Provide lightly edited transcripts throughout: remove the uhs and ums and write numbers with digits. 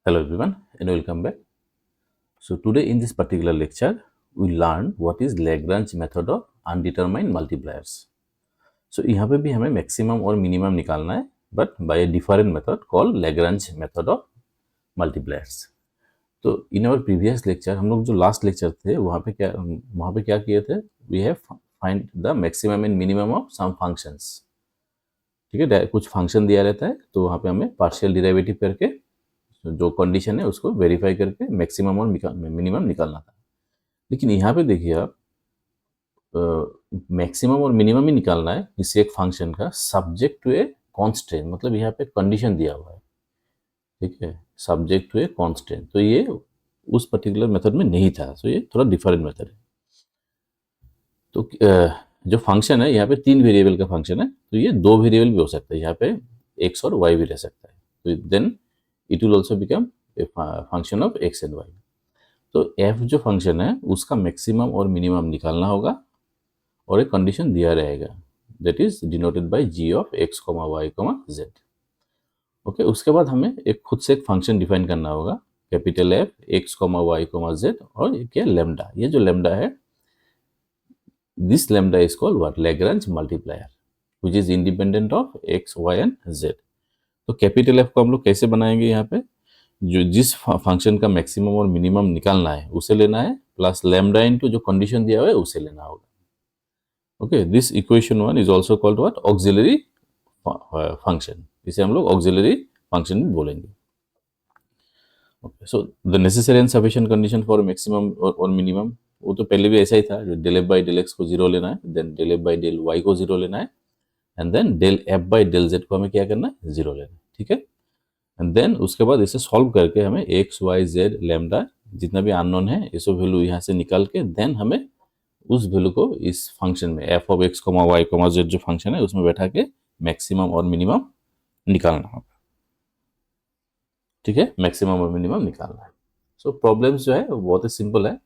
Hello everyone and welcome back. So today in this particular lecture, we learn what is Lagrange method of undetermined multipliers. So यहाँ पे भी हमें maximum और minimum निकालना है, but by a different method called Lagrange method of multipliers. तो in our previous lecture हम लोग जो last lecture थे वहाँ पे क्या किए थे? We have find the maximum and minimum of some functions. ठीक है, कुछ फंक्शन दिया रहता है तो वहाँ पे हमें पार्शियल डिराइवेटिव करके जो कंडीशन है उसको वेरीफाई करके मैक्सिमम और मिनिमम निकालना था। लेकिन यहाँ पे देखिए आप मैक्सिमम और मिनिमम ही निकालना है किसी एक फंक्शन का सब्जेक्ट टू ए कांस्टेंट, मतलब यहाँ पे कंडीशन दिया हुआ है, ठीक है, सब्जेक्ट टू ए कांस्टेंट। तो ये उस पर्टिकुलर मेथड में नहीं था, तो ये थोड़ा डिफरेंट मेथड है। तो जो फंक्शन है यहाँ पे 3 वेरिएबल का फंक्शन है, तो ये 2 वेरिएबल भी हो सकता है, यहाँ पे x और y भी रह सकता है। तो then it will also become a function of x and y। तो f जो फंक्शन है उसका मैक्सिमम और मिनिमम निकालना होगा और एक कंडीशन दिया रहेगा, that is denoted by g of x, y, z। Okay, उसके बाद हमें एक खुद से एक फंक्शन डिफाइन करना होगा, capital F x, y, z और क्या लैम्डा। ये जो लैम्डा है, this lambda is called what? Lagrange multiplier, which is independent of x, y and z। तो कैपिटल F को हम लोग कैसे बनाएंगे? यहाँ पे जो जिस फंक्शन का मैक्सिमम और मिनिमम निकालना है उसे लेना है, प्लस लैम्डा इनटू जो कंडीशन दिया हुआ है उसे लेना होगा। Okay, this equation 1 is also called what? Auxiliary function. इसे हम लोग ऑक्सिलरी फंक्शन भी बोलेंगे। Okay, so the necessary and sufficient condition for maximum और मिनिमम, वो तो पहले भी ऐसा ही था, जो del F by del x को जीरो लेना है, then del F by del y को जीरो लेना है, and then del F by del z को हमें क्या करना है? जीरो लेना है, ठीक है। एंड देन उसके बाद इसे सॉल्व करके हमें एक्स वाई जेड लैम्डा जितना भी अननोन है ये सब वैल्यू यहाँ से निकाल के देन हमें उस वैल्यू को इस फंक्शन में f of x comma y comma z जो फंक्शन है उसमें बैठा के मैक्सिमम और मिनिमम निकालना होगा, ठीक है, मैक्सिमम और मिनिमम निकालना है। सो प्रॉब्लम्स जो है वो बहुत ही सिंपल है।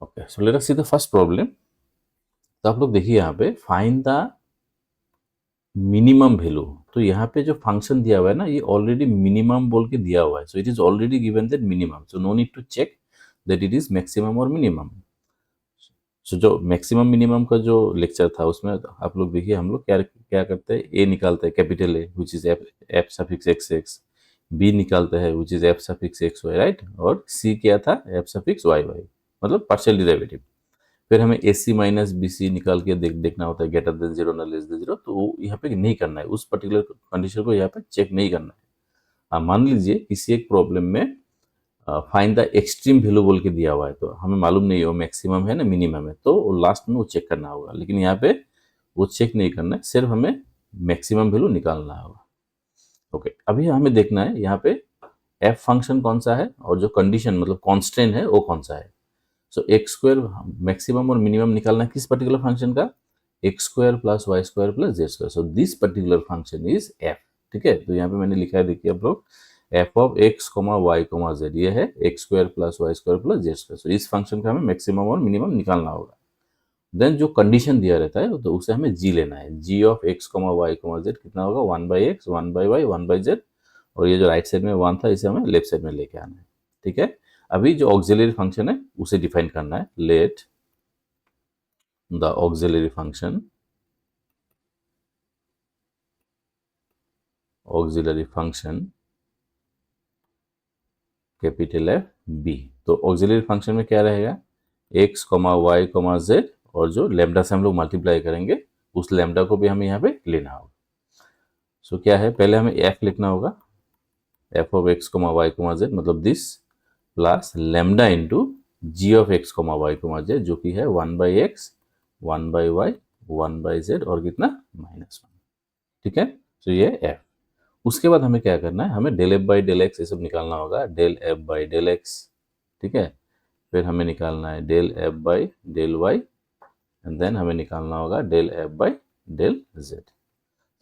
Okay, so let us see the first problem. तो आप लोग देखिए यहाँ पे फाइंड द मिनिमम वैल्यू। तो यहाँ पे जो फंक्शन दिया हुआ है ना, ये ऑलरेडी मिनिमम बोल के दिया हुआ है, so it is already given that minimum, so no need to check that it is maximum और मिनिमम। सो जो मैक्सिमम मिनिमम का जो लेक्चर था उसमें आप लोग देखिए हम लोग क्या क्या करते हैं, ए निकालते हैं capital A which is f suffix x x, B निकालते हैं which is f suffix x y, right, और सी क्या था? एफ सफिक्स वाई वाई, मतलब पार्शियल डिराइवेटिव। फिर हमें ए सी माइनस बी सी निकाल के देखना होता है, ग्रेटर देन जीरो ना लेस देन जीरो। तो वो यहाँ पे नहीं करना है, उस पर्टिकुलर कंडीशन को यहाँ पे चेक नहीं करना है। मान लीजिए किसी एक प्रॉब्लम में फाइंड द एक्सट्रीम वैल्यू बोल के दिया हुआ है, तो हमें मालूम नहीं है वो मैक्सिमम है ना मिनिमम है, तो लास्ट में वो चेक करना होगा। लेकिन यहाँ पे वो चेक नहीं करना है, सिर्फ हमें मैक्सिमम वैल्यू निकालना होगा। ओके, अभी हमें देखना है यहाँ पे एफ फंक्शन कौन सा है और जो कंडीशन मतलब कॉन्स्टेंट है वो कौन सा है। सो एक्स स्क्वायर मैक्सिमम और मिनिमम निकालना है किस पर्टिकुलर फंक्शन का? X square plus y square plus z square. So this particular function is f, ठीक है। तो यहाँ पे मैंने लिखा है, देखिए आप लोग, f of x comma y comma z, ये है x square plus y square plus z square. So इस फंक्शन का हमें मैक्सिमम और मिनिमम निकालना होगा। देन जो कंडीशन दिया रहता है तो उसे हमें जी लेना है, g of x comma y comma z कितना होगा? 1/x 1/y 1/z, और ये जो राइट साइड में 1 था इसे हमें लेफ्ट साइड में लेके आना है, ठीक है। अभी जो ऑक्सिलरी फंक्शन है उसे डिफाइन करना है। Let the auxiliary function capital F be. तो ऑक्सिलरी फंक्शन में क्या रहेगा? X comma y comma z, और जो लैम्डा से हम लोग मल्टीप्लाई करेंगे उस लैम्डा को भी हमें यहाँ पे लेना होगा। सो क्या है, पहले हमें एफ लिखना होगा, f of x comma y comma z, मतलब this plus lambda into g of x comma y comma z, जो कि है 1/x 1/y 1/z और कितना? -1, ठीक है। तो ये एफ। उसके बाद हमें क्या करना है, हमें del F by del x ये सब निकालना होगा, del F by del x, ठीक है। फिर हमें निकालना है del F by del y, and then हमें निकालना होगा del F by del z.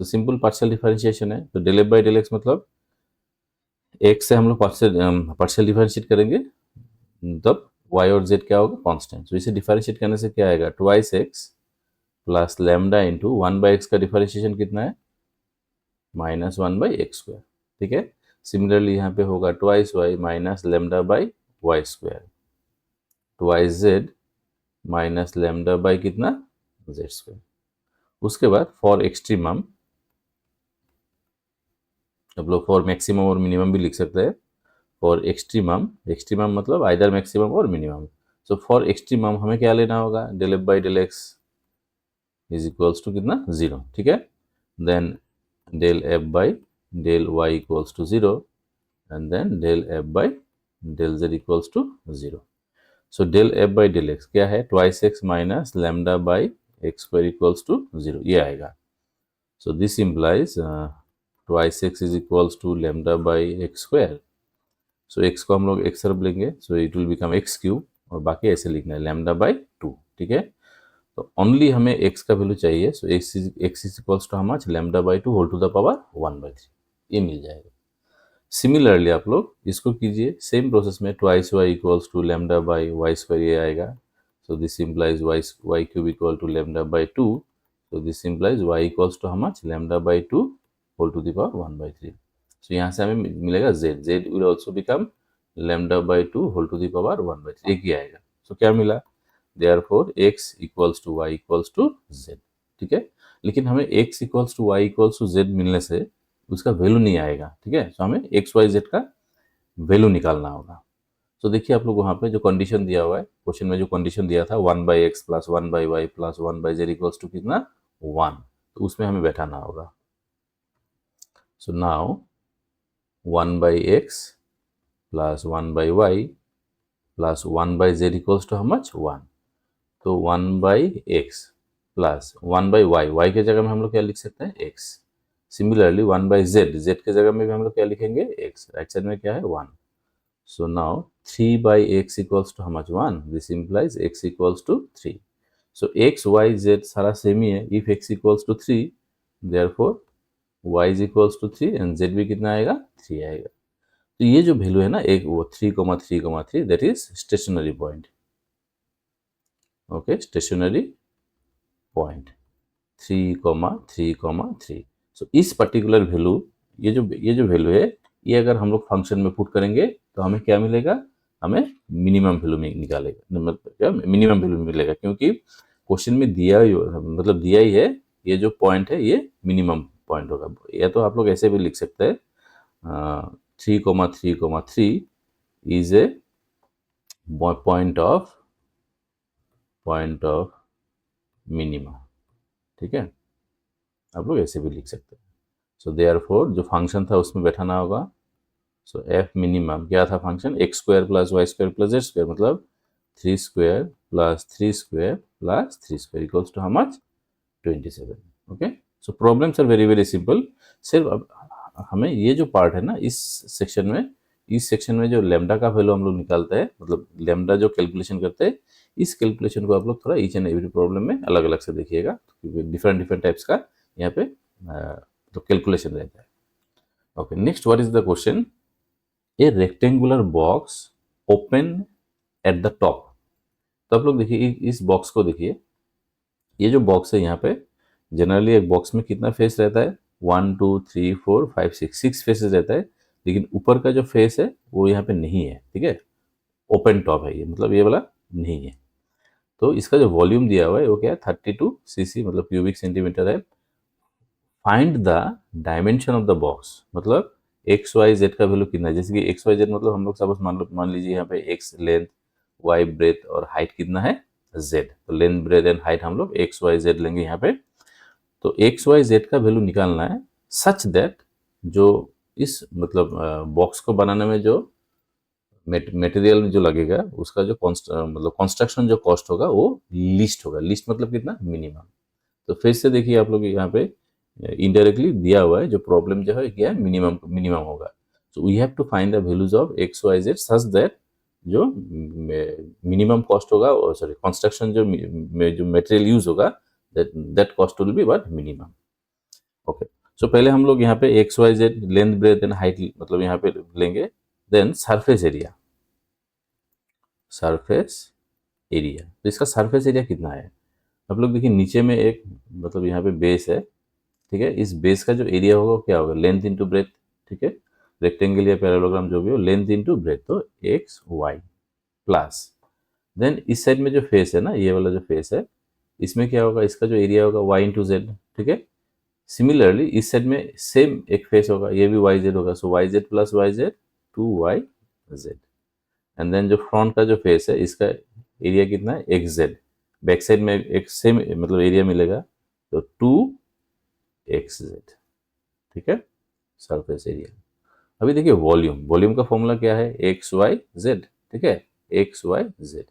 तो सिंपल पार्शियल डिफरेंशिएशन है। तो del F by del x मतलब एक से हम लोग पार्शियल डिफरेंशिएट करेंगे, तब y और z क्या होगा? कांस्टेंट। तो इसे डिफरेंशिएट करने से क्या आएगा? 2x plus lambda into 1/x का डिफरेंशिएशन कितना है? -1/x स्क्वायर, ठीक है। सिमिलरली यहाँ पे होगा twice y minus lambda by y square, twice z minus lambda by कितना जेड स्क्वायर। उसके बाद फॉर एक्सट्रीमम, आप लोग फॉर मैक्सिमम और मिनिमम भी लिख सकते हैं। फॉर एक्सट्रीमम, एक्सट्रीमम मतलब आइदर मैक्सिमम और मिनिमम। सो फॉर एक्सट्रीमम हमें क्या लेना होगा, del F by del x is equals to कितना 0, ठीक है। Then del F by del y equals to 0 and then del F by del z equals to 0। So del F by del x क्या है, twice x minus lambda by x square equals to 0, ये आएगा। So this implies twice x is equals to lambda by x square. So x को हम लोग x अर्ब लेंगे, so it will become x cube, और बाकी ऐसे लिखना है लैम्डा बाई 2, ठीक है। तो ओनली हमें एक्स का वैल्यू चाहिए, so x is equals to how much, lambda by 2 whole to the power 1/3, ये मिल जाएगा। सिमिलरली आप लोग इसको कीजिए सेम प्रोसेस में, twice y equals to lambda by y square, ये आएगा। So this implies y cube equal to lambda by 2, so this implies y equals to how much, lambda by 2 whole to the power 1/3। So यहाँ से हमें मिलेगा z, z will also become lambda by 2 whole to the power 1/3, एक ही आएगा। सो क्या मिला, therefore x equals to y equals to z, ठीक है। लेकिन हमें x equals to y equals to z मिलने से उसका वैल्यू नहीं आएगा, ठीक है। तो हमें x y z का वैल्यू निकालना होगा। तो देखिए आप लोग वहाँ पे जो कंडीशन दिया हुआ है क्वेश्चन में, जो कंडीशन दिया था 1/x plus 1/y plus 1/z equals to कितना 1, तो उसमें हमें बैठाना होगा। So now 1/x plus 1/y plus 1/z equals to how much 1। तो 1/x प्लस 1/y, y के जगह में हम लोग क्या लिख सकते हैं x। सिमिलरली 1/z, z के जगह में भी हम लोग क्या लिखेंगे x, राइट साइड में क्या है 1। So now 3/x equals to how much 1, this implies x equals to 3। So x y z सारा सेम ही है, if x equals to 3 therefore y is equals to 3 and z भी कितना आएगा 3 आएगा। तो ये जो वैल्यू है ना एक वो 3,3,3 that is stationary point, okay, stationary point 3,3,3। सो इस पर्टिकुलर वैल्यू, ये जो वैल्यू है, ये अगर हम लोग फंक्शन में पुट करेंगे तो हमें क्या मिलेगा, हमें मिनिमम वैल्यू में निकालेगा, मतलब क्या मिनिमम वैल्यू मिलेगा, क्योंकि क्वेश्चन में दिया ही मतलब दिया ही है ये जो पॉइंट है ये मिनिमम पॉइंट होगा। या तो आप लोग ऐसे भी लिख सकते हैं 3,3,3 is a point of minimum, ठीक है, आप लोग ऐसे भी लिख सकते हैं। सो देयरफॉर जो फंक्शन था उसमें बैठाना होगा। सो एफ मिनिमम क्या था function, x square plus y square plus z square, मतलब 3 square plus 3 square plus 3 square equals to how much 27, okay. So problems are very very simple. सिर्फ अब हमें ये जो पार्ट है ना इस सेक्शन में जो लेमडा का वैल्यू हम लोग निकालते हैं, मतलब लेमडा जो कैलकुलेशन करते हैं, इस कैलकुलेशन को आप लोग थोड़ा ईच एंड एवरी प्रॉब्लम में अलग अलग से देखिएगा, क्योंकि डिफरेंट टाइप्स का यहाँ पे तो कैलकुलेशन रहता है। Okay, next what is the question, A rectangular box open at the top. तो आप लोग देखिए इस बॉक्स को देखिए, ये जो बॉक्स है यहाँ पे जनरली एक बॉक्स में कितना फेस रहता है, 1 2 3 4 5 6 फेसेस रहता है, लेकिन ऊपर का जो फेस है वो यहाँ पे नहीं है, ठीक है, ओपन टॉप है ये, मतलब ये वाला नहीं है। तो इसका जो वॉल्यूम दिया हुआ है वो क्या है 32 cc, मतलब क्यूबिक सेंटीमीटर है। Find the dimension of the box, मतलब एक्स वाई जेड का वैल्यू कितना है, जैसे कि एक्स वाई जेड मतलब हम लोग सपोज मान लीजिए यहाँ पे एक्स लेंथ, वाई ब्रेथ और हाइट कितना है जेड, तो लेंथ ब्रेथ एंड हाइट हम लोग एक्स वाई जेड लेंगे यहाँ पे। तो एक्स वाई जेड का वैल्यू निकालना है सच दैट जो इस मतलब बॉक्स को बनाने में जो मटेरियल जो लगेगा उसका जो मतलब कंस्ट्रक्शन जो कॉस्ट होगा वो लीस्ट होगा, लीस्ट मतलब कितना मिनिमम। तो फिर से देखिए आप लोग यहाँ पे इनडायरेक्टली दिया हुआ है, जो प्रॉब्लम जो है क्या है मिनिमम होगा। So we have to find the values of x y z such that जो मिनिमम कॉस्ट होगा, सॉरी कंस्ट्रक्शन जो मटेरियल यूज होगा that cost will be what minimum. Okay, so पहले हम लोग यहाँ पे x y z length breadth and height मतलब यहाँ पे लेंगे, देन सरफेस एरिया, तो इसका सरफेस एरिया कितना है, आप लोग देखिए नीचे में एक मतलब यहाँ पे बेस है, ठीक है, इस बेस का जो एरिया होगा क्या होगा लेंथ इंटू ब्रेथ, ठीक है। रेक्टेंगल या पैरेललोग्राम जो भी हो, लेंथ इंटू ब्रेथ, तो एक्स वाई प्लस देन इस साइड में जो फेस है ना, ये वाला जो फेस है, इसमें क्या होगा, इसका जो एरिया होगा वाई इंटू जेड, ठीक है। सिमिलरली इस साइड में सेम एक फेस होगा, ये भी वाई जेड होगा, so y z plus y z 2yz। And then जो फ्रंट का जो फेस है, इसका एरिया कितना है, एक्स जेड, बैक साइड में एक सेम मतलब एरिया मिलेगा, तो 2xz, ठीक है, सरफेस एरिया। अभी देखिए वॉल्यूम, वॉल्यूम का फॉर्मूला क्या है, एक्स वाई जेड, ठीक है, एक्स वाई जेड।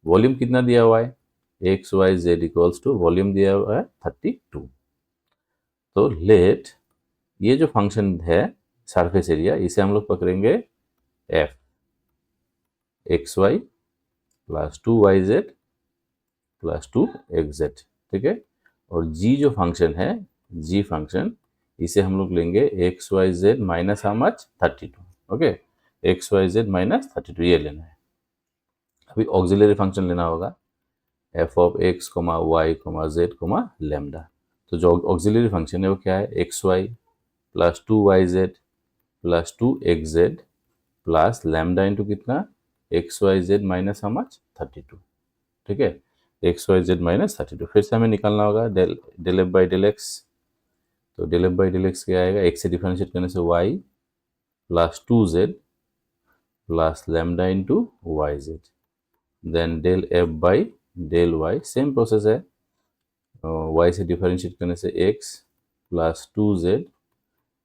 वॉल्यूम कितना दिया हुआ है, x y z equals to volume दिया हुआ है 32। तो लेट ये जो फंक्शन है सरफेस एरिया, इसे हम लोग पकड़ेंगे f x y plus 2yz plus 2xz, ठीक है। और जी जो फंक्शन है, जी फंक्शन, इसे हम लोग लेंगे x y z minus how much 32, okay, x y z minus 32 ये लेना है। अभी ऑक्सिलरी फंक्शन लेना होगा, f of x comma y comma z comma lambda. तो जो ऑक्सिलरी फंक्शन है वो क्या है, x y plus 2yz plus 2xz plus lambda into कितना, x y z minus how much 32, ठीक है, एक्स वाई जेड माइनस 32। फिर से हमें निकालना होगा del F by del x. तो del F by del x क्या आएगा, एक्स से डिफरेंशिएट करने से y plus 2z plus lambda into y z, then del F by del Y, same process है, वाई से डिफरेंशिएट करने से x plus 2z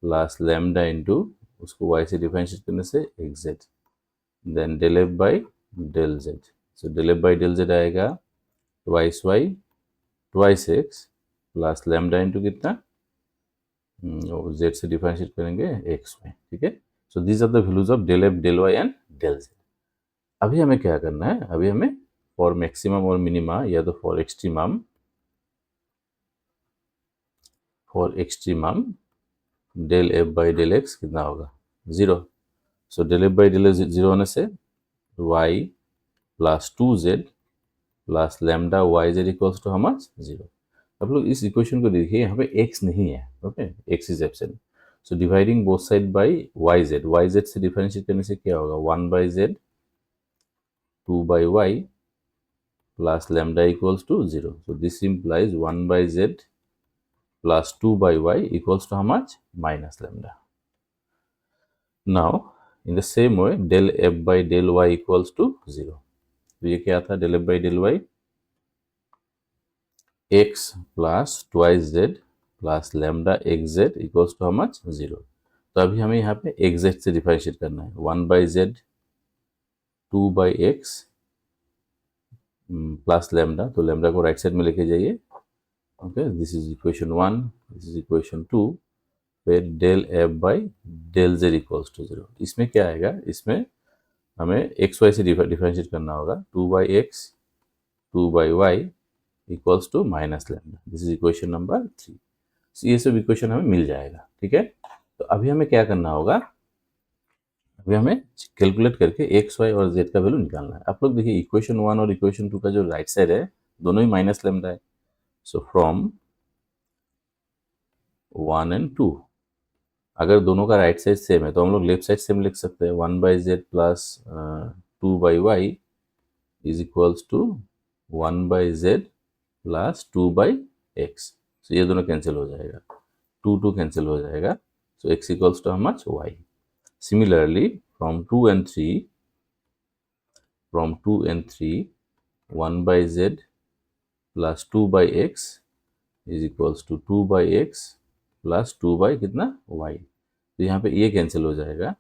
plus lambda into उसको वाई से डिफरेंशिएट करने से x z, then del F by del z. So del F by del Z आएगा twice Y twice x plus lambda into कितना, जेड से differentiate करेंगे x Y, ठीक है। So these are the values of del F del y and del Z. अभी हमें क्या करना है, अभी हमें फॉर मैक्सिमम और मिनिमा या तो for extremum del F by del x कितना होगा, 0। So del F by del x 0 होने से y plus 2z plus lambda y z equals to how much 0। आप लोग इस इक्वेशन को देखिए, यहाँ पे x नहीं है, okay, x is absent. So dividing both side by y z से डिफरेंशिएट करने से क्या होगा, 1 by z 2 by y plus lambda equals to 0। So this implies 1 by z plus 2 by y equals to how much minus lambda. Now in the same way del F by del y equals to 0। तो ये क्या था, del F by del Y x plus twice z plus lambda x z equals to how much 0। तो अभी हमें यहाँ पे x Z से डिफरेंशिएट करना है, 1 by z 2 by x plus lambda, तो लैम्डा को राइट साइड में लेके जाइए, okay, this is equation 1, this is equation 2, फिर del F by del z equals to 0। इसमें क्या आएगा, इसमें हमें एक्स वाई से डिफरेंशिएट करना होगा, 2 by x 2 by y equals to minus lambda, this is equation number 3। ये सब इक्वेशन हमें मिल जाएगा, ठीक है। तो अभी हमें क्या करना होगा, अभी हमें कैलकुलेट करके एक्स वाई और जेड का वैल्यू निकालना है। आप लोग देखिए इक्वेशन 1 और इक्वेशन 2 का जो राइट साइड है, दोनों ही माइनस लैम्डा है। सो फ्रॉम 1 एंड 2, अगर दोनों का राइट साइड सेम है तो हम लोग लेफ्ट साइड सेम लिख सकते हैं, 1 by z plus 2 by y is equals to 1 by z plus 2 by x. So ये दोनों कैंसिल हो जाएगा, 2 कैंसिल हो जाएगा, so x equals to how much y. Similarly from 2 and 3 1 by z plus 2 by x is equals to 2 by x plus 2 by कितना y। तो यहाँ पे ये कैंसिल हो जाएगा,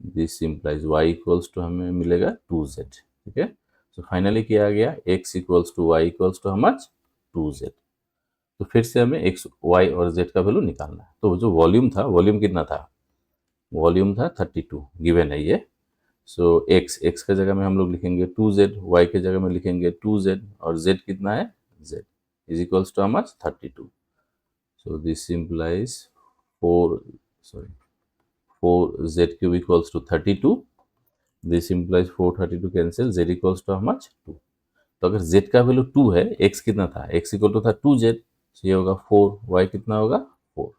this implies y equals to हमें मिलेगा 2z, ठीक है। तो फाइनली क्या आ गया, x equals to y equals to how much 2z। तो फिर से हमें x y और z का वैल्यू निकालना है। तो जो वॉल्यूम था, वॉल्यूम कितना था, वॉल्यूम था 32, गिवन है ये। सो x का जगह में हम लोग लिखेंगे 2z, y के जगह में लिखेंगे 2z, और z कितना है, z is equals to how much 32। So this implies 4z cube equals to 32, this implies 432 cancel, z equals to how much 2। तो अगर z का वैल्यू 2 है, x कितना था, x इक्वल टू था 2z, तो ये होगा 4, y कितना होगा 4।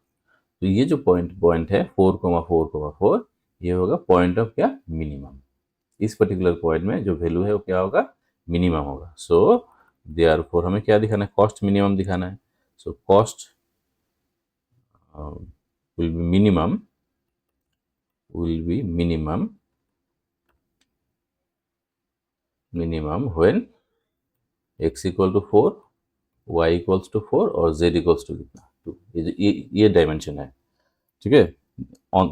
तो ये जो पॉइंट है 4,4,4, ये होगा पॉइंट ऑफ क्या, मिनिमम। इस पर्टिकुलर पॉइंट में जो वैल्यू है वो क्या होगा, मिनिमम होगा। सो देयरफॉर हमें क्या दिखाना है, कॉस्ट मिनिमम दिखाना है। So cost will be minimum, minimum when x equal to 4, y equals to 4 और z इक्वल्स टू कितना 2। ये डायमेंशन है, ठीक है। on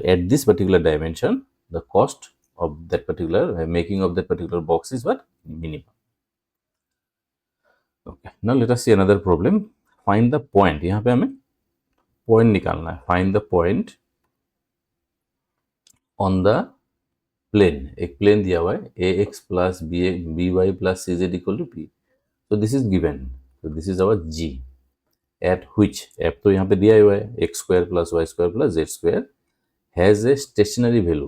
at this particular dimension the cost of that particular making of that particular box is what, minimum. Okay, now let us see another problem. Find the point, यहाँ पे हमें point निकालना है। Find the point on the plane, एक plane दिया हुआ है a x plus b y plus c z equal to p. तो दिस इज गिवन, तो this is our g at which, f तो यहाँ पे दिया हुआ है x square plus y square plus z square has a stationary value,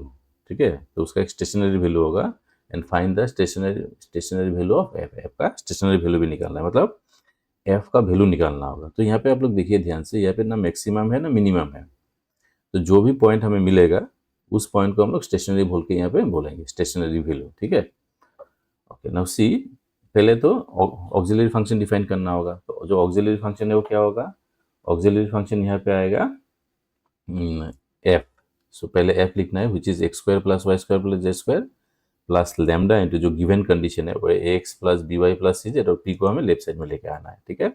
ठीक है। तो उसका एक स्टेशनरी वैल्यू होगा and find the stationary value of f. F का स्टेशनरी वैल्यू भी निकालना है, मतलब एफ का वैल्यू निकालना होगा। तो यहाँ पे आप लोग देखिए ध्यान से, यहाँ पे ना मैक्सिमम है ना मिनिमम है। तो जो भी पॉइंट हमें मिलेगा उस पॉइंट को हम लोग स्टेशनरी बोल के यहाँ पे बोलेंगे, स्टेशनरी वैल्यू, ठीक है। ओके, नाउ सी, पहले तो ऑक्सिलरी फंक्शन डिफाइन करना होगा। तो जो ऑक्सिलरी फंक्शन है वो क्या होगा, ऑक्सिलरी फंक्शन यहाँ पे आएगा एफ। सो पहले एफ लिखना है which is x square plus y square plus z square plus lambda into जो गिवन कंडीशन है वो x plus b y plus c z, और पी को हमें लेफ्ट साइड में लेके आना है, ठीक है।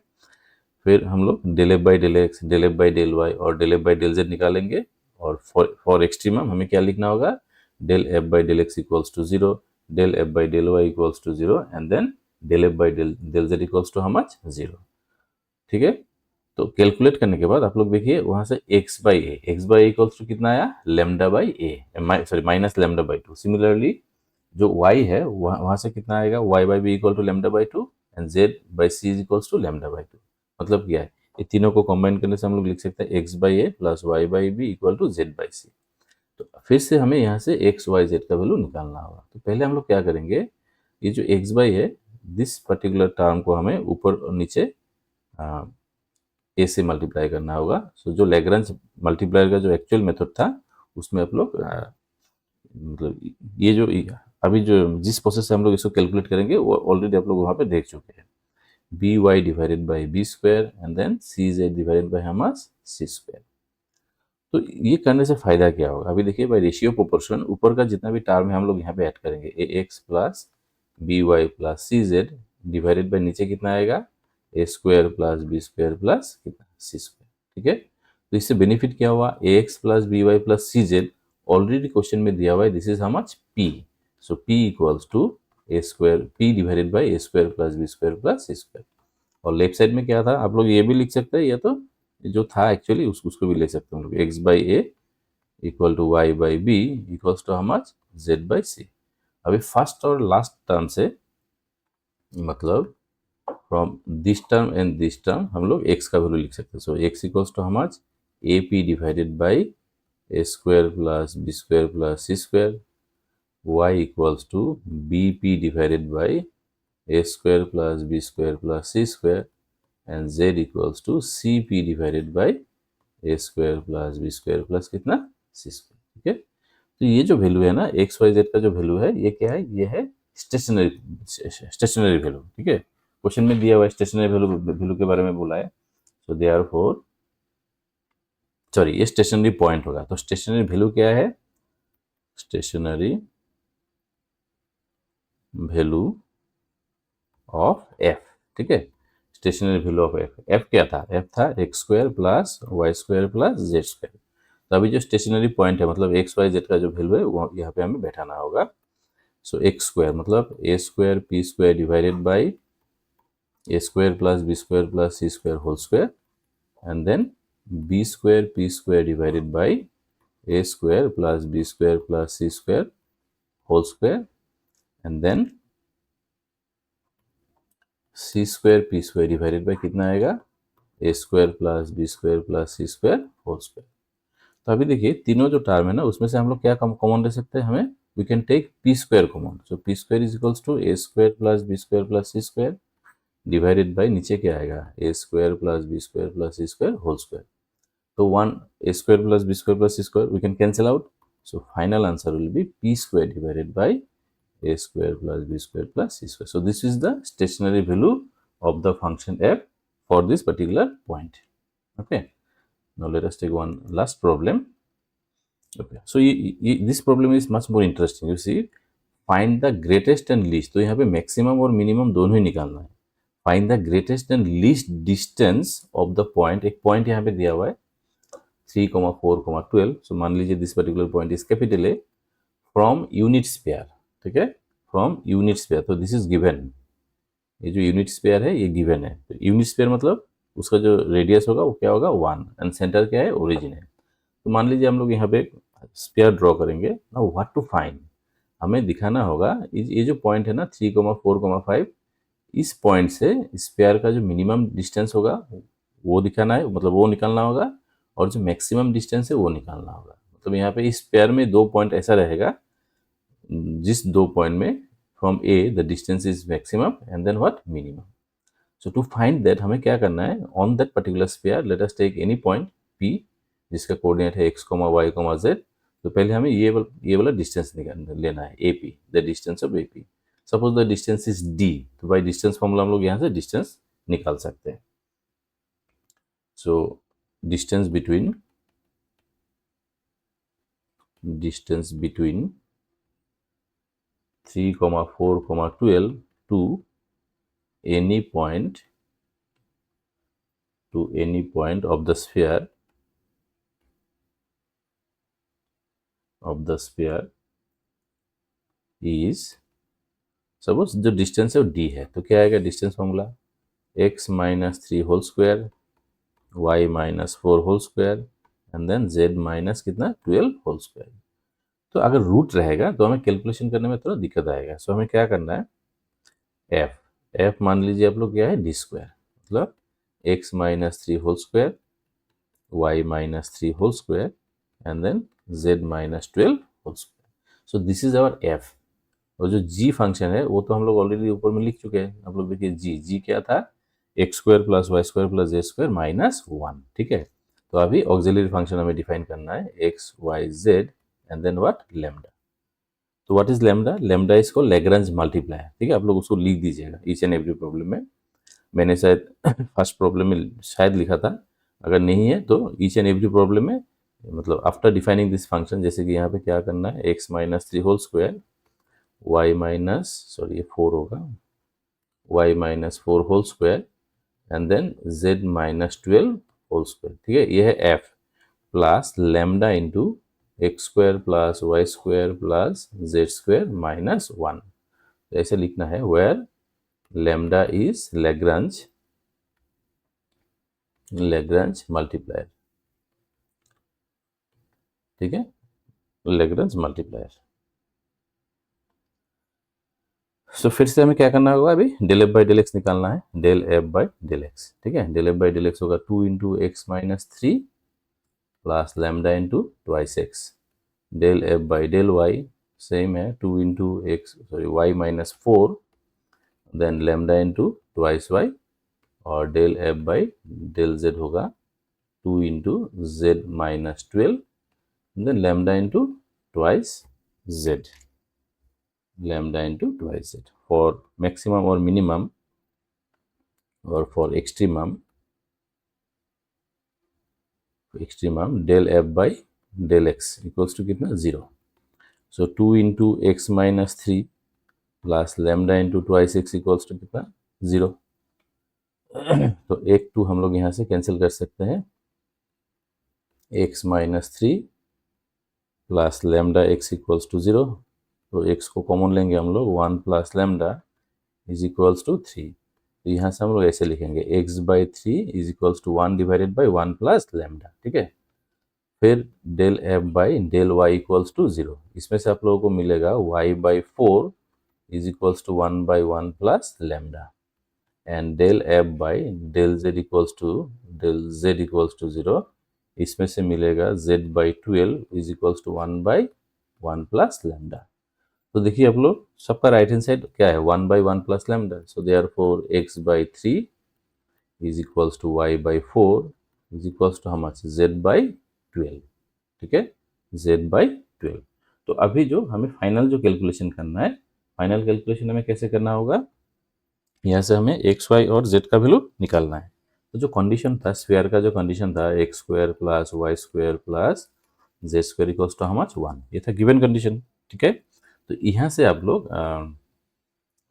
फिर हम लोग del F by del x, del F by del y और del F by del z निकालेंगे। और फॉर एक्सट्रीमम हमें क्या लिखना होगा, del F by del x equals to 0, del F by del y equals to 0 and then del F by del z equals to how much, 0, ठीक है। तो calculate करने के बाद आप लोग देखिए वहां से x by a equals to कितना आया, lambda by a, sorry minus lambda by 2। Similarly जो y है वहां से कितना आएगा, y by b equal to lambda by 2 and z by c is equals to lambda by 2। मतलब क्या है, ये तीनों को कंबाइन करने से हम लोग लिख सकते हैं x by a plus y by b equal to z by c. तो फिर से हमें यहाँ से एक्स वाई जेड का वैल्यू निकालना होगा। तो पहले हम लोग क्या करेंगे, ये जो एक्स बाई है दिस पर्टिकुलर टर्म को हमें ऊपर और नीचे ए से मल्टीप्लाई करना होगा। सो जो लैग्रेंज मल्टीप्लायर का जो एक्चुअल मेथड था उसमें आप लोग मतलब ये जो अभी जो जिस प्रोसेस से हम लोग इसको कैलकुलेट करेंगे वो ऑलरेडी आप लोग वहाँ पे देख चुके हैं, b y divided by b square and then c z divided by हमास सी स्क्वायर। तो ये करने से फायदा क्या होगा, अभी देखिए बाई रेशियो प्रोपोर्शन ऊपर का जितना भी टर्म है हम लोग यहाँ पे ऐड करेंगे, a x plus b y plus c z divided by नीचे कितना आएगा, ए square plus B square plus कितना सी स्क्वायर, ठीक है। तो इससे बेनिफिट क्या हुआ, a x plus b y plus c z already question में दिया हुआ है, this is how much p. So p equals to A square p divided by a square plus B square plus C square. और left side में क्या था, आप लोग ये भी लिख सकते हैं, या तो जो था एक्चुअली उसको भी ले सकते हैं हम लोग, x by a equal to y by b equals to how much, z by c. अभी फर्स्ट और लास्ट टर्म से मतलब from this term and this term हम लोग x का वैल्यू लिख सकते हैं। So x equals to how much, a p divided by a square plus B square plus C square, y equals to b p divided by a square plus B square plus C square and z equals to c p divided by a square plus B square plus कितना c square, ठीक है। तो ये जो value है ना x y z का जो वैल्यू है ये क्या है, ये है स्टेशनरी वैल्यू, ठीक है। क्वेश्चन में दिया हुआ स्टेशनरी वैल्यू के बारे में बोला है। सो देयरफॉर सॉरी ये स्टेशनरी पॉइंट होगा। तो स्टेशनरी वैल्यू क्या है, स्टेशनरी वैल्यू ऑफ एफ, ठीक है। Stationary value of f, f क्या था, एफ था x square plus y square plus z square. तो अभी जो स्टेशनरी पॉइंट है मतलब एक्स वाई जेड का जो वैल्यू है वो यहाँ पे हमें बैठाना होगा। सो एक्स स्क्वायर मतलब a square p square divided by a square plus B square plus C square whole square and then b square p square divided by a square plus B square plus C square whole square and then c square p square divided by कितना आएगा, ए square plus B square plus सी square whole square. तो अभी देखिए तीनों जो term है ना उसमें से हम लोग क्या कॉमन ले सकते हैं, हमें we can take P square common. So P square is equals to A square plus B square plus C square divided by नीचे क्या आएगा, ए square plus B square plus सी स्क्वायर होल स्क्वायर। तो one A square plus B square plus C square we can cancel out, So final answer will be p square divided by a square plus b square plus c square. So this is the stationary value of the function f for this particular point. Okay. Now let us take one last problem. Okay. So this problem is much more interesting. You see, find the greatest and least. तो यहाँ पे maximum और minimum दोनों ही निकालना है. Find the greatest and least distance of the point. एक point यहाँ पे दिया हुआ है 3, 4, 12. So मान लीजिए this particular point is capital A from unit sphere. ठीक है, from unit sphere. तो this is given. ये जो यूनिट स्पेयर है ये गिवन है. तो यूनिट स्पेयर मतलब उसका जो रेडियस होगा वो क्या होगा 1 एंड सेंटर क्या है ओरिजिन है. तो मान लीजिए हम लोग यहाँ पे स्पेयर ड्रॉ करेंगे. नाउ व्हाट टू फाइंड, हमें दिखाना होगा ये जो पॉइंट है ना 3, 4, 5, इस पॉइंट से स्पेयर का जो मिनिमम डिस्टेंस होगा वो दिखाना है, मतलब वो निकालना होगा, और जो मैक्सिमम डिस्टेंस है वो निकालना होगा. मतलब यहाँ पे इस पेयर में दो पॉइंट ऐसा रहेगा जिस दो पॉइंट में from A the distance is maximum and then what minimum. So to find that हमें क्या करना है, on that particular sphere let us take any point P जिसका कोऑर्डिनेट है x, y, z. तो पहले हमें ये वाला डिस्टेंस लेना है AP, the distance of AP. Suppose the distance is D, तो by distance फॉर्मूला हम लोग यहाँ से डिस्टेंस निकाल सकते हैं. So distance between 3, 4, 12 to any point of the sphere is, suppose जो डिस्टेंस है वो d है, तो क्या आएगा distance formula x minus 3 whole square, y minus 4 whole square and then z minus कितना 12 होल स्क्वायर. तो अगर रूट रहेगा तो हमें कैलकुलेशन करने में थोड़ा दिक्कत आएगा. सो हमें क्या करना है, f मान लीजिए आप लोग क्या है d स्क्वायर, मतलब x minus 3 whole square, y minus 3 whole square and then z minus 12 whole square. So this is our f. और जो g फंक्शन है वो तो हम लोग ऑलरेडी ऊपर में लिख चुके हैं. आप लोग देखिए g क्या था, x square plus y square प्लस z स्क्वायर माइनस 1. ठीक है, तो अभी ऑक्सिलरी फंक्शन हमें डिफाइन करना है x, y, z and then what lambda. तो what is lambda, lambda is called Lagrange multiplier. ठीक है, आप लोग उसको लिख दीजिएगा ईच एंड एवरी प्रॉब्लम में. मैंने शायद फर्स्ट प्रॉब्लम में शायद लिखा था, अगर नहीं है तो ईच एंड एवरी प्रॉब्लम में, मतलब आफ्टर डिफाइनिंग दिस फंक्शन, जैसे कि यहाँ पे क्या करना है x minus 3 whole square, y minus, sorry ये 4 होगा, y minus 4 whole square and then z minus 12 whole square. ठीक है, ये है f plus lambda into x square plus y square plus z square minus 1. तो ऐसे लिखना है where lambda is Lagrange multiplier. ठीक है, लैग्रांज मल्टीप्लायर. सो फिर से हमें क्या करना होगा, अभी del F by del X निकालना है, del F by del x. ठीक है, del F by del X होगा 2 into X minus 3 plus lambda into twice X. Del F by del Y same है 2 into X, sorry Y minus 4 then lambda into twice Y, और del F by del Z होगा 2 into Z minus 12 then lambda into twice Z, lambda into twice z. For maximum or minimum or for extremum del f by del x equals to कितना 0. So 2 into x minus 3 plus lambda into twice x equals to कितना 0. तो एक 2 हम लोग यहाँ से cancel कर सकते हैं, x minus 3 plus lambda x equals to 0. तो x को कॉमन लेंगे हम लोग, 1 plus lambda is equals to 3. तो यहाँ से हम लोग ऐसे लिखेंगे x by 3 is equals to 1 divided by 1 plus lambda. ठीक है, फिर del f by del y equals to 0. इसमें से आप लोगों को मिलेगा y by 4 is equals to 1 by 1 plus lambda, and del f by del z equals to 0. इसमें से मिलेगा z by 12 is equals to 1 by 1 plus lambda. तो देखिए आप लोग सबका राइट हैंड साइड क्या है 1 by 1 plus lambda. So therefore x by 3 is equals to y by 4 is equals to how much z by 12. ठीक है, z बाई 12। तो अभी जो हमें फाइनल जो कैलकुलेशन करना है, फाइनल कैलकुलेशन हमें कैसे करना होगा, यहाँ से हमें एक्स वाई और जेड का वैल्यू निकालना है। तो जो कंडीशन था स्फीयर का, जो कंडीशन था x square plus y square plus z square equals to how much 1, ये था गिवन कंडीशन। ठीक है, तो यहाँ से आप लोग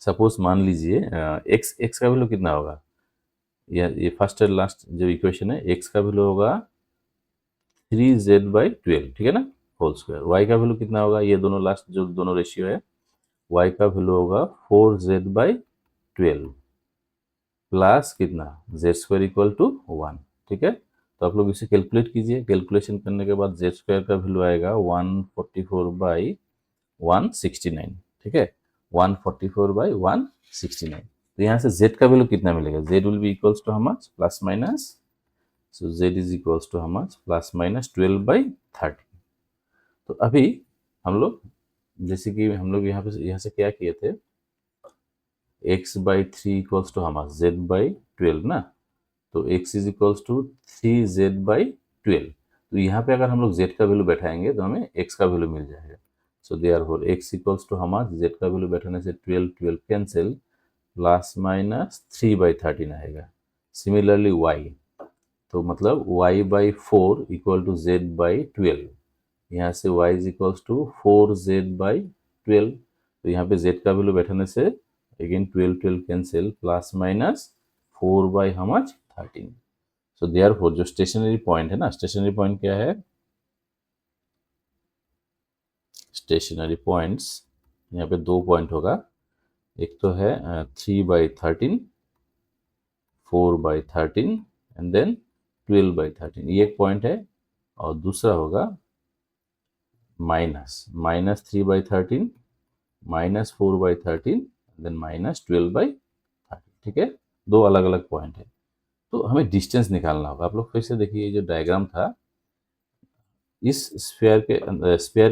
सपोज मान लीजिए एक्स एक्स का वैल्यू कितना होगा, ये फर्स्ट और लास्ट जो इक्वेशन है, एक्स का वैल्यू होगा 3z/12, ठीक है ना, होल स्क्वायर। वाई का वैल्यू कितना होगा, ये दोनों लास्ट जो दोनों रेशियो है, वाई का वैल्यू होगा 4z/12 प्लस कितना, जेड स्क्वायर इक्वल टू 1। ठीक है, तो आप लोग इसे कैलकुलेट कीजिए। कैलकुलेशन करने के बाद जेड स्क्वायर का वैल्यू आएगा 144/169। ठीक है, 144/169। तो यहाँ से z का वैल्यू कितना मिलेगा, z will be equals to how much, plus minus, so z is equals to how much, plus minus 12/13। तो अभी हम लोग जैसे कि हम लोग यहाँ से क्या किए थे, x/3 equals to how much, z/12 ना, तो x is equals to 3z/12। तो यहाँ पे अगर हम लोग z का वैल्यू बैठाएंगे तो हमें x का वैल्यू मिल जाएगा। So therefore x equals to how much, z का वैल्यू बैठाने से 12 12 कैंसिल, प्लस माइनस 3/13 आएगा। सिमिलरली y, तो मतलब y/4 इक्वल टू z/12, यहाँ से y is equals to 4z/12। तो यहाँ पे z का वैल्यू बैठाने से again 12 12 cancel, plus minus 4/13। So therefore जो स्टेशनरी पॉइंट है ना, स्टेशनरी पॉइंट क्या है, स्टेशनरी पॉइंट्स यहाँ पे दो पॉइंट होगा, एक तो है 3/13, 4/13 एंड देन 12/13, ये एक पॉइंट है। और दूसरा होगा -3/13, -4/13 देन -12/13। ठीक है, दो अलग अलग पॉइंट है। तो हमें डिस्टेंस निकालना होगा। आप लोग फिर से देखिए, ये जो डायग्राम था, इस स्फीयर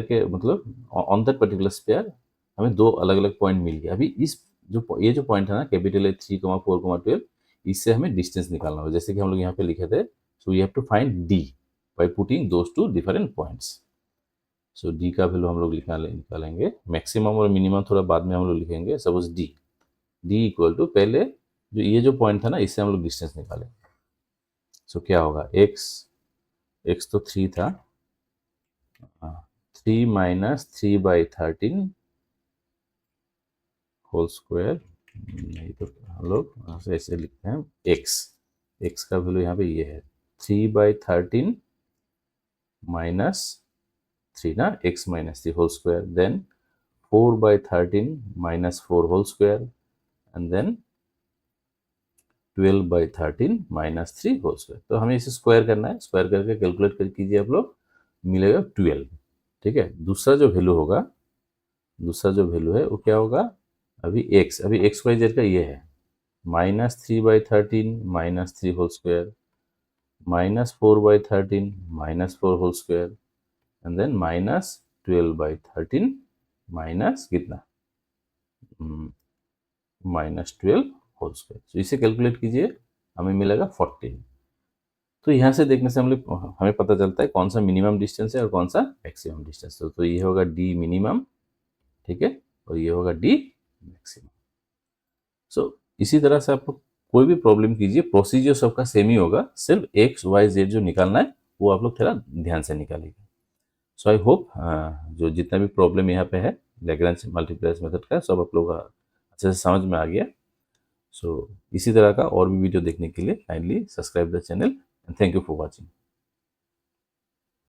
के मतलब ऑन दैट पर्टिकुलर स्फीयर हमें दो अलग अलग पॉइंट मिल गया। अभी इस ये जो पॉइंट है ना, कैपिटल ए 3, 4, 12, इससे हमें डिस्टेंस निकालना होगा। जैसे कि हम लोग यहाँ पे लिखे थे, so we have to find d by putting those two different points. So d का वैल्यू हम लोग निकालेंगे, मैक्सिमम और मिनिमम थोड़ा बाद में हम लोग लिखेंगे। सपोज डी इक्वल टू, पहले जो ये जो पॉइंट था ना, इससे हम लोग डिस्टेंस निकालेंगे। सो क्या होगा, एक्स तो 3 था, 3 माइनस 3/13 होल स्क्वायर, नहीं तो हम लोग ऐसे लिखते हैं, एक्स का वैल्यू यहाँ पे ये है 3/13 माइनस 3 ना, x minus 3 whole square, then 4/13 minus 4 whole square and then 12/13 minus 3 whole square. तो हमें इसे स्क्वायर करना है, स्क्वायर करके कैलकुलेट कर कीजिए आप लोग, मिलेगा 12। ठीक है, दूसरा जो वैल्यू है वो क्या होगा, अभी एक्स वाई जेड का ये है, -3/13 minus 3 whole square, -4/13 minus 4 whole square and then -12/13 minus कितना, -12 होल स्क्वायर। तो इसे कैलकुलेट कीजिए, हमें मिलेगा 14। तो यहाँ से देखने से हमें पता चलता है कौन सा मिनिमम डिस्टेंस है और कौन सा मैक्सिमम डिस्टेंस है। तो ये होगा डी मिनिमम, ठीक है, और ये होगा डी मैक्सिमम। सो इसी तरह से आप कोई भी प्रॉब्लम कीजिए, प्रोसीजर सबका सेम ही होगा, सिर्फ एक्स वाई जेड जो निकालना है वो आप लोग थोड़ा ध्यान से निकालिएगा। सो आई होप जो जितना भी प्रॉब्लम यहाँ पे है लैग्रेंज मल्टीप्लायर्स मेथड का, सब आप लोग अच्छे से समझ में आ गया। सो इसी तरह का और भी वीडियो देखने के लिए kindly subscribe the channel and thank you for watching.